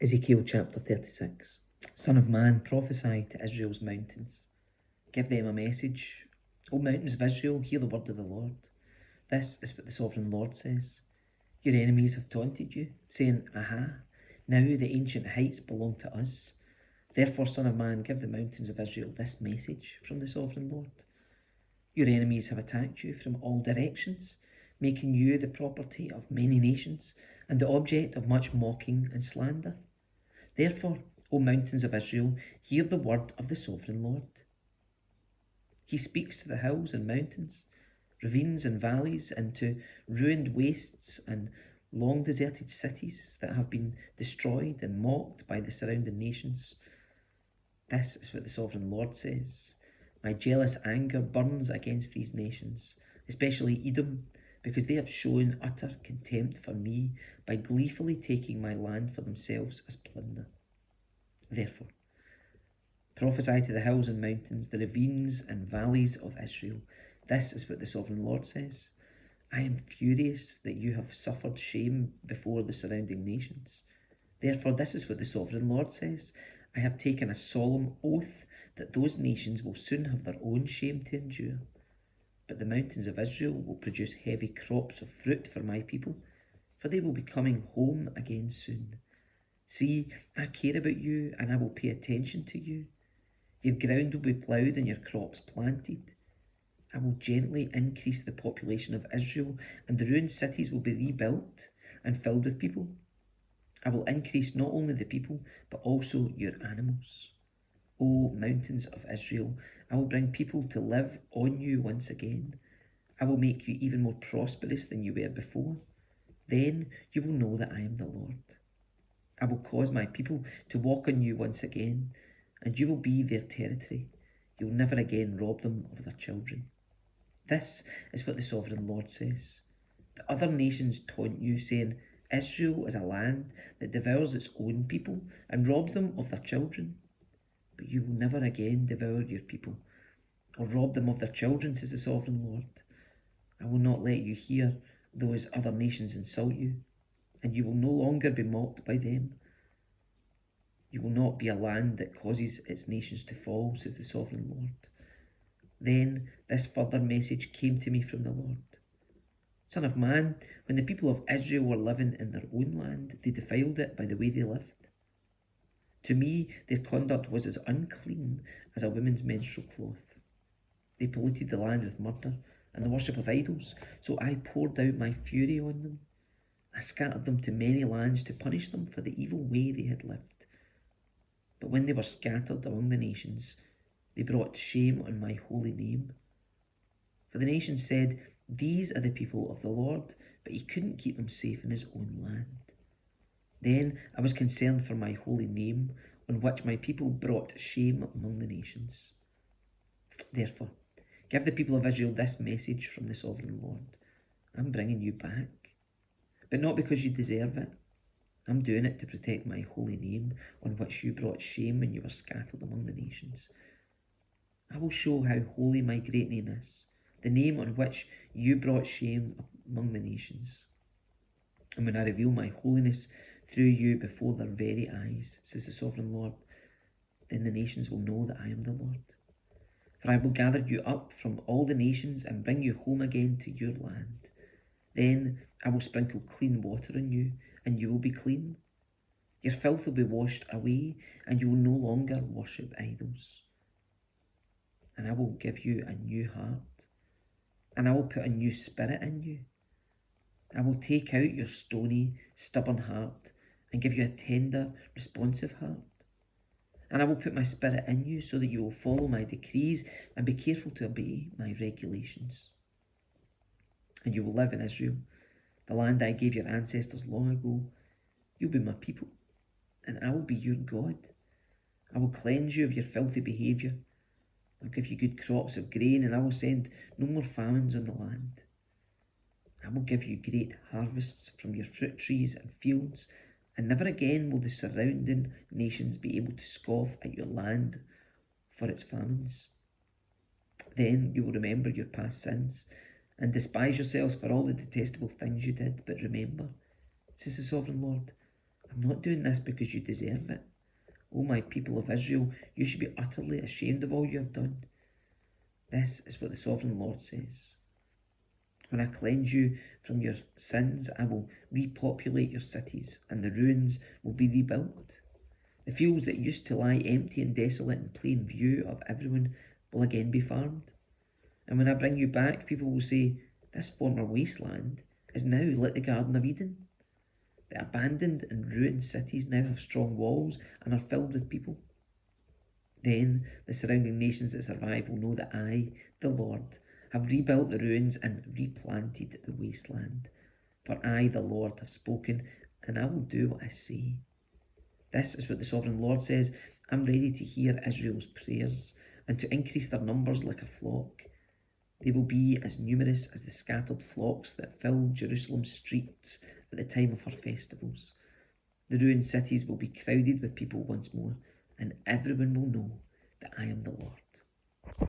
Ezekiel chapter 36. Son of man, prophesy to Israel's mountains. Give them a message. O mountains of Israel, hear the word of the Lord. This is what the sovereign Lord says. Your enemies have taunted you, saying, Aha, now the ancient heights belong to us. Therefore, Son of man, give the mountains of Israel this message from the sovereign Lord. Your enemies have attacked you from all directions, making you the property of many nations and the object of much mocking and slander. Therefore, O mountains of Israel, hear the word of the sovereign Lord. He speaks to the hills and mountains, ravines and valleys, and to ruined wastes and long deserted cities that have been destroyed and mocked by the surrounding nations. This is what the sovereign Lord says. My jealous anger burns against these nations, especially Edom, because they have shown utter contempt for me by gleefully taking my land for themselves as plunder. Therefore, prophesy to the hills and mountains, the ravines and valleys of Israel. This is what the sovereign Lord says. I am furious that you have suffered shame before the surrounding nations. Therefore, this is what the sovereign Lord says. I have taken a solemn oath that those nations will soon have their own shame to endure. But the mountains of Israel will produce heavy crops of fruit for my people, for they will be coming home again soon. See, I care about you, and I will pay attention to you. Your ground will be ploughed and your crops planted. I will gently increase the population of Israel, and the ruined cities will be rebuilt and filled with people. I will increase not only the people, but also your animals. O mountains of Israel, I will bring people to live on you once again. I will make you even more prosperous than you were before. Then you will know that I am the Lord. I will cause my people to walk on you once again, and you will be their territory. You will never again rob them of their children. This is what the sovereign Lord says. The other nations taunt you, saying, Israel is a land that devours its own people and robs them of their children. But you will never again devour your people or rob them of their children, says the sovereign Lord. I will not let you hear those other nations insult you, and you will no longer be mocked by them. You will not be a land that causes its nations to fall, says the sovereign Lord. Then this further message came to me from the Lord. Son of man, when the people of Israel were living in their own land, they defiled it by the way they lived. To me, their conduct was as unclean as a woman's menstrual cloth. They polluted the land with murder and the worship of idols, so I poured out my fury on them. I scattered them to many lands to punish them for the evil way they had lived. But when they were scattered among the nations, they brought shame on my holy name. For the nations said, These are the people of the Lord, but he couldn't keep them safe in his own land. Then I was concerned for my holy name, on which my people brought shame among the nations. Therefore, give the people of Israel this message from the sovereign Lord. I'm bringing you back, but not because you deserve it. I'm doing it to protect my holy name, on which you brought shame when you were scattered among the nations. I will show how holy my great name is, the name on which you brought shame among the nations. And when I reveal my holiness through you before their very eyes, says the sovereign Lord, then the nations will know that I am the Lord. For I will gather you up from all the nations and bring you home again to your land. Then I will sprinkle clean water on you, and you will be clean. Your filth will be washed away, and you will no longer worship idols. And I will give you a new heart, and I will put a new spirit in you. I will take out your stony, stubborn heart and give you a tender, responsive heart. And I will put my spirit in you so that you will follow my decrees and be careful to obey my regulations. And you will live in Israel, the land I gave your ancestors long ago. You'll be my people, and I will be your God. I will cleanse you of your filthy behaviour. I'll give you good crops of grain, and I will send no more famines on the land. I will give you great harvests from your fruit trees and fields, and never again will the surrounding nations be able to scoff at your land for its famines. Then you will remember your past sins and despise yourselves for all the detestable things you did. But remember, says the sovereign Lord, I'm not doing this because you deserve it. O my people of Israel, you should be utterly ashamed of all you have done. This is what the sovereign Lord says. When I cleanse you from your sins, I will repopulate your cities, and the ruins will be rebuilt. The fields that used to lie empty and desolate in plain view of everyone will again be farmed. And when I bring you back, people will say, this former wasteland is now like the Garden of Eden. The abandoned and ruined cities now have strong walls and are filled with people. Then the surrounding nations that survive will know that I, the Lord, have rebuilt the ruins and replanted the wasteland. For I, the Lord, have spoken, and I will do what I say. This is what the sovereign Lord says. I'm ready to hear Israel's prayers and to increase their numbers like a flock. They will be as numerous as the scattered flocks that fill Jerusalem's streets at the time of her festivals. The ruined cities will be crowded with people once more, and everyone will know